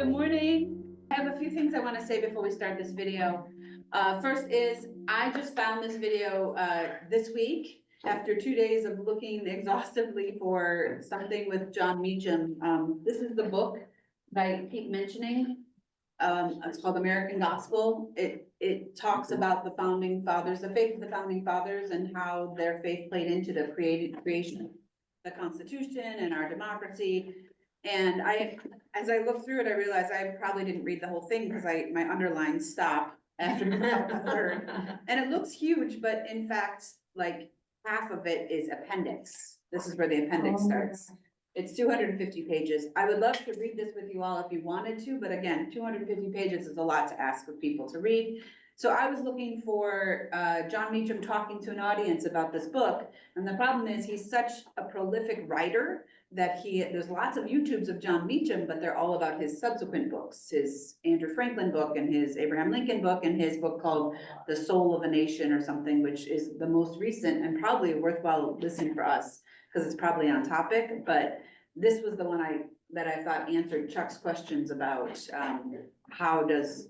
Good morning. I have a few things I want to say before we start this video. First is, I just found this video this week after 2 days of looking exhaustively for something with John Meacham. This is the book that I keep mentioning. It's called American Gospel. It talks about the founding fathers, the faith of the founding fathers, and how their faith played into the creation of the Constitution and our democracy. And as I looked through it, I realized I probably didn't read the whole thing because my underlines stop after about a third. And it looks huge, but in fact, like half of it is appendix. This is where the appendix starts. It's 250 pages. I would love to read this with you all if you wanted to, but again, 250 pages is a lot to ask of people to read. So I was looking for John Meacham talking to an audience about this book. And the problem is he's such a prolific writer that there's lots of YouTubes of John Meacham, but they're all about his subsequent books, his Andrew Franklin book and his Abraham Lincoln book and his book called The Soul of a Nation or something, which is the most recent and probably a worthwhile listen for us because it's probably on topic. But this was the one that I thought answered Chuck's questions about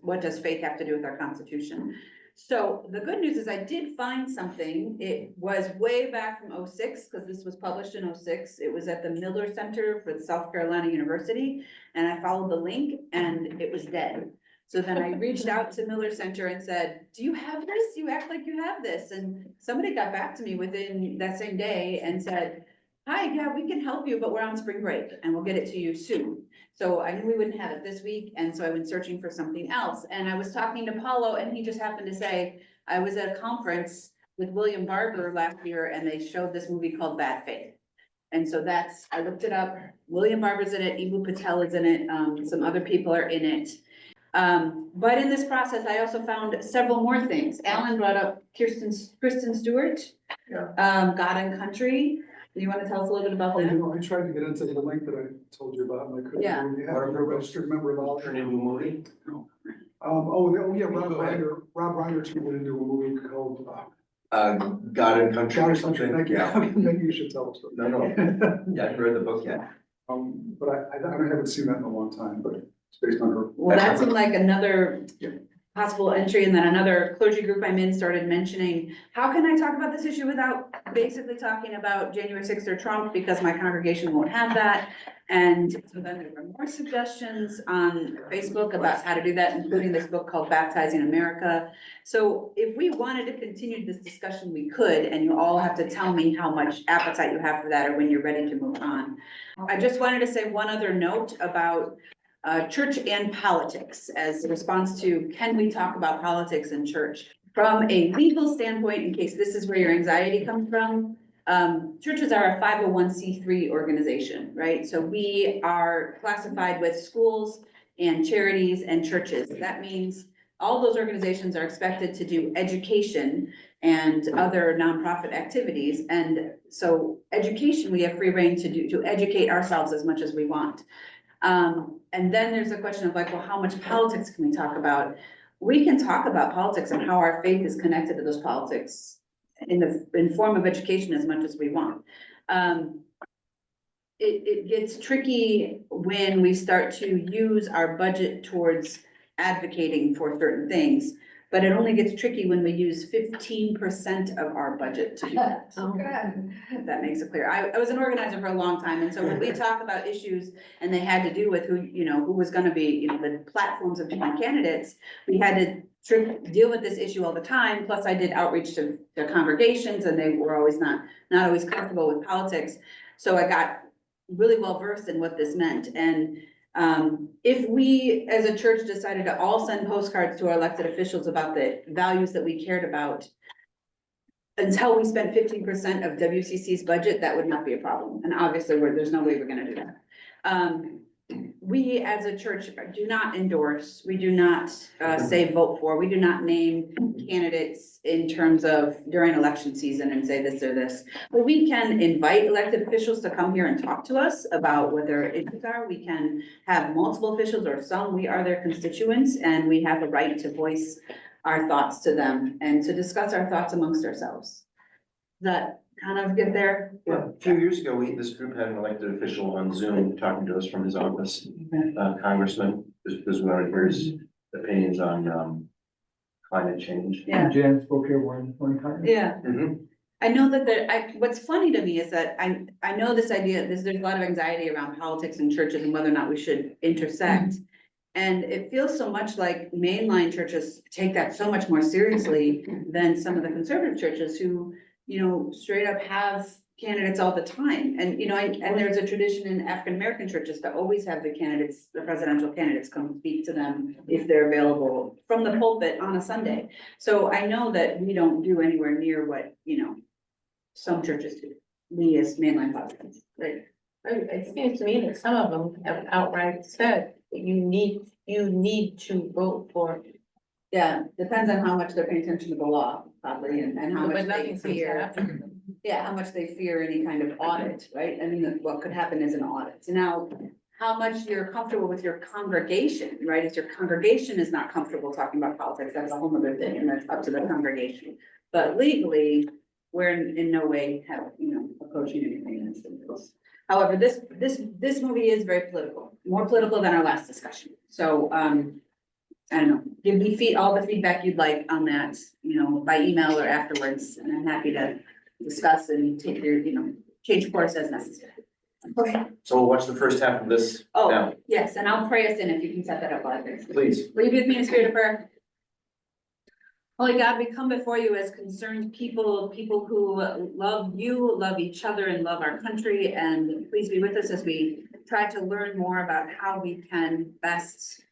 what does faith have to do with our Constitution? So the good news is I did find something. It was way back from 06 because this was published in 06. It was at the Miller Center for South Carolina University. And I followed the link and it was dead. So then I reached out to Miller Center and said, do you have this? You act like you have this. And somebody got back to me within that same day and said, hi, yeah, we can help you, but we're on spring break and we'll get it to you soon. So I knew we wouldn't have it this week. And so I went searching for something else. And I was talking to Paulo and he just happened to say, I was at a conference with William Barber last year and they showed this movie called Bad Faith. And so I looked it up. William Barber's in it, Eboo Patel is in it, some other people are in it. But in this process, I also found several more things. Alan brought up Kristen Stewart, God and Country. Do you want to tell us a little bit about that? I tried to get into the link that I told you about, and I couldn't. Yeah. You have to be a registered member of all. Turn into a movie? No. Yeah, Rob Reiner turned it into a movie called, God and Country God or or something, something. thank you. Yeah. Maybe you should tell us. No. Yeah, I've read the book, yeah. But I haven't seen that in a long time, but it's based on her. Well, that's like another possible entry, and then another clergy group I'm in started mentioning, how can I talk about this issue without basically talking about January 6th or Trump, because my congregation won't have that. And so then there were more suggestions on Facebook about how to do that, including this book called Baptizing America. So if we wanted to continue this discussion, we could, and you all have to tell me how much appetite you have for that or when you're ready to move on. I just wanted to say one other note about church and politics as a response to, can we talk about politics in church? From a legal standpoint, in case this is where your anxiety comes from, churches are a 501c3 organization, right? So we are classified with schools and charities and churches. That means all those organizations are expected to do education and other nonprofit activities. And so education, we have free reign to educate ourselves as much as we want. And then there's a question of like, well, how much politics can we talk about? We can talk about politics and how our faith is connected to those politics in form of education as much as we want. It gets tricky when we start to use our budget towards advocating for certain things, but it only gets tricky when we use 15% of our budget to do that. Oh, good. If that makes it clear. I was an organizer for a long time, and so when we talk about issues and they had to do with who was gonna be, the platforms of different candidates, we had to deal with this issue all the time. Plus I did outreach to their congregations and they were always not always comfortable with politics. So I got really well versed in what this meant. And if we as a church decided to all send postcards to our elected officials about the values that we cared about, until we spent 15% of WCC's budget, that would not be a problem. And obviously there's no way we're gonna do that. We as a church do not endorse, we do not say vote for, we do not name candidates in terms of during election season and say this or this. But we can invite elected officials to come here and talk to us about what their issues are. We can have multiple officials or some, we are their constituents and we have a right to voice our thoughts to them and to discuss our thoughts amongst ourselves. Does that kind of get there. Yeah, a few years ago, this group had an elected official on Zoom talking to us from his office, congressman, because we wanted to hear his opinions on climate change. Yeah. Jan spoke here one time. Yeah. Mhm. I know that what's funny to me is that I know this idea, there's a lot of anxiety around politics and churches and whether or not we should intersect. And it feels so much like mainline churches take that so much more seriously than some of the conservative churches who, straight up have candidates all the time. And, and there's a tradition in African-American churches to always have the candidates, the presidential candidates come speak to them if they're available from the pulpit on a Sunday. So I know that we don't do anywhere near what, some churches do, we as mainline Protestants, right? It seems to me that some of them have outright said that you need to vote for. Yeah, depends on how much they're paying attention to the law, probably, and how much But they nothing seems to fear. happen. Yeah, how much they fear any kind of audit, right? I mean, what could happen is an audit. Now, how much you're comfortable with your congregation, right? If your congregation is not comfortable talking about politics, that's a whole other thing, and that's up to the congregation. But legally, we're in no way approaching anything in this instance. However, this movie is very political, more political than our last discussion. So, I don't know, give me all the feedback you'd like on that, by email or afterwards, and I'm happy to discuss and take your, change course as necessary. Okay. So we'll watch the first half of this Oh, now, yes, and I'll pray us in if you can set that up, please. Will you be with me in a spirit of prayer? Holy God, we come before you as concerned people who love you, love each other, and love our country. And please be with us as we try to learn more about how we can best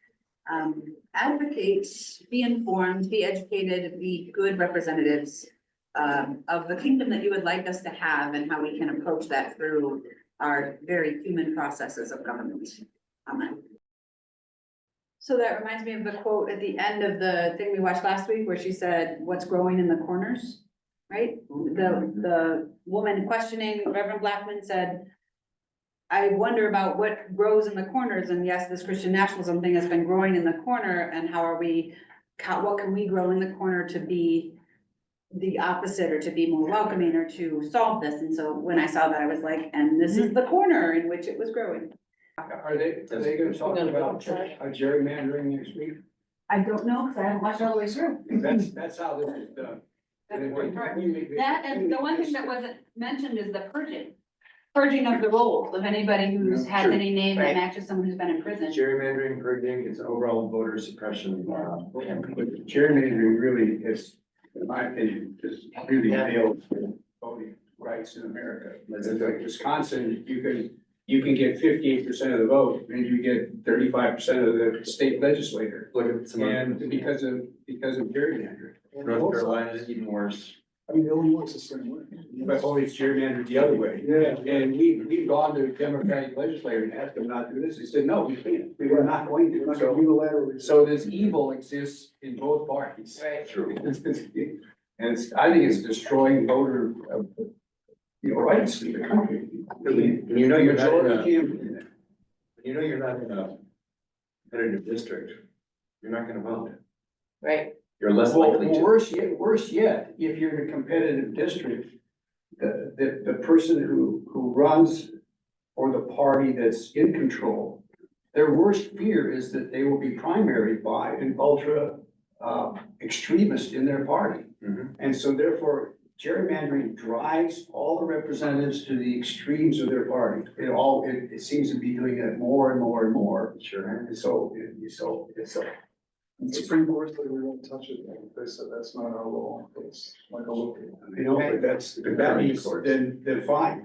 advocate, be informed, be educated, be good representatives of the kingdom that you would like us to have, and how we can approach that through our very human processes of government. Amen. So that reminds me of the quote at the end of the thing we watched last week where she said, "What's growing in the corners?" Right? The woman questioning Reverend Blackman said, "I wonder about what grows in the corners." And yes, this Christian nationalism thing has been growing in the corner, and what can we grow in the corner to be the opposite, or to be more welcoming, or to solve this? And so when I saw that, I was like, and this is the corner in which it was growing. Are they gonna talk about gerrymandering next week? I don't know, because I haven't watched all the way through. That's how this is done. That, and the one thing that wasn't mentioned is the purging of the rolls of anybody who's has Sure. any name that Right. matches someone who's been in prison. Gerrymandering, purging, it's overall voter suppression. But gerrymandering really is, in my opinion, just really fails voting rights in America. Like Wisconsin, you can get 58% of the vote, and you get 35% of the state legislator. Look at some And of because of gerrymandering. North Carolina is even worse. I mean, Illinois the same way. But always gerrymandered the other way. Yeah. And we've gone to Democratic legislators and asked them not to do this. They said, no, we can't. We were not going to. So unilaterally. So this evil exists in both parties. Right. True. And I think it's destroying voter, rights in the country. And you know you're not in Majority a, can't- you're not in a competitive district, you're not gonna vote. Right. You're less Well, likely to. worse yet, if you're in a competitive district, the person who runs for the party that's in control, their worst fear is that they will be primaried by an ultra extremist in their party. Mhm. And so therefore, gerrymandering drives all the representatives to the extremes of their party. It seems to be doing that more and more and more. Sure. And so it's Supreme Court said we won't touch it, they said that's not our law, it's like a local. but that means then fine,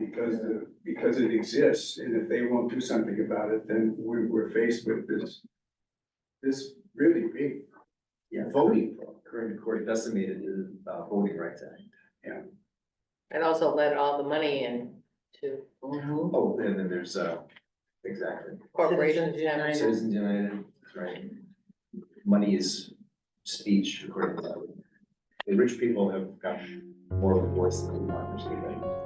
because it exists, and if they won't do something about it, then we're faced with this really big voting problem. Current court decimated the Voting Rights Act. And also let all the money in to Oh, and then there's, exactly, corporations united. Citizens United, that's right. Money is speech, according to that. The rich people have got more of a voice than the farmers do, right?